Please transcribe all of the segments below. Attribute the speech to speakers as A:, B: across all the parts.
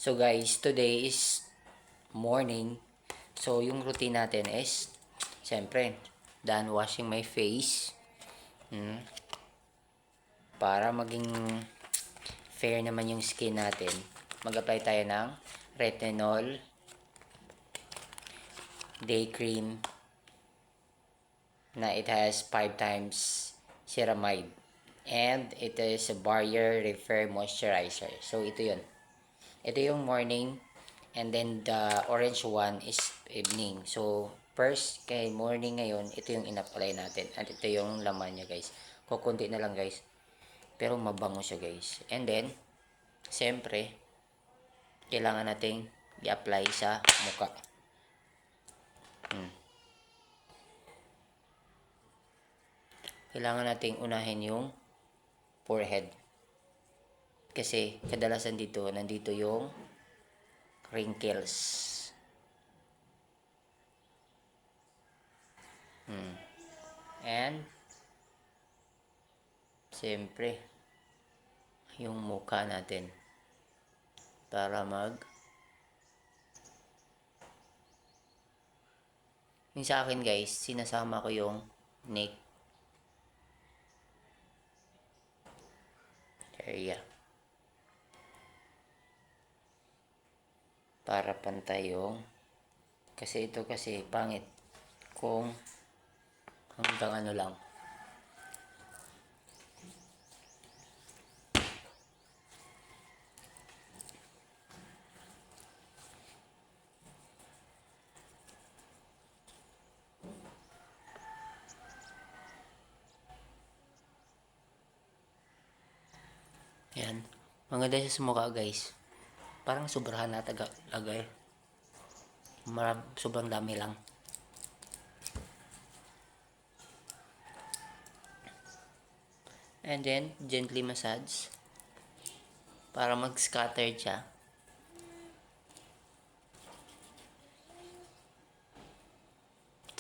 A: So guys, today is morning. So yung routine natin is, siyempre, done washing my face. Para maging fair naman yung skin natin, mag-apply tayo ng retinol day cream na it has 5 times ceramide. And it is a barrier repair moisturizer. So ito yun. Ito yung morning. And then the orange one is evening. So first kay morning ngayon, ito yung in-apply natin. At ito yung laman niya guys. Kukunti na lang guys. Pero mabango siya guys. And then, siyempre, kailangan nating i-apply sa muka. Kailangan nating unahin yung forehead. Kasi kadalasan dito, nandito yung wrinkles. And, siyempre, yung mukha natin. Para yung sa akin guys, sinasama ko yung neck area. Para pantay yung, kasi ito kasi pangit kung hanggang ano lang. Yan. Maganda siya sa mukha guys. Parang sobrahan na lagay. Sobrang dami lang. And then, gently massage. Para mag-scatter siya.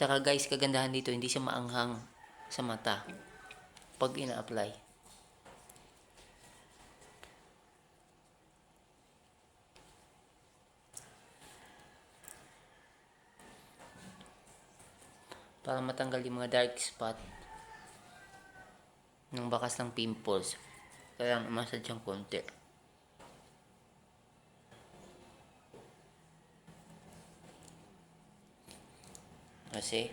A: Tsaka guys, kagandahan dito, hindi siya maanghang sa mata pag ina-apply. Para matanggal yung mga dark spot ng bakas ng pimples. Kaya massage yung konti. Kasi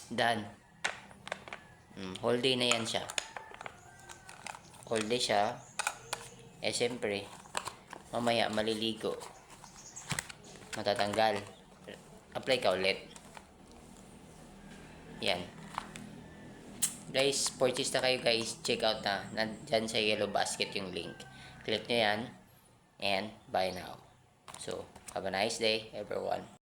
A: done. Whole day na yan siya. Whole day siya. Eh siyempre, mamaya maliligo. Matatanggal. Apply ka ulit. Yan. Guys, purchase na kayo guys. Check out na. Nandyan sa yellow basket yung link. Click nyo yan. And buy now. So, have a nice day everyone.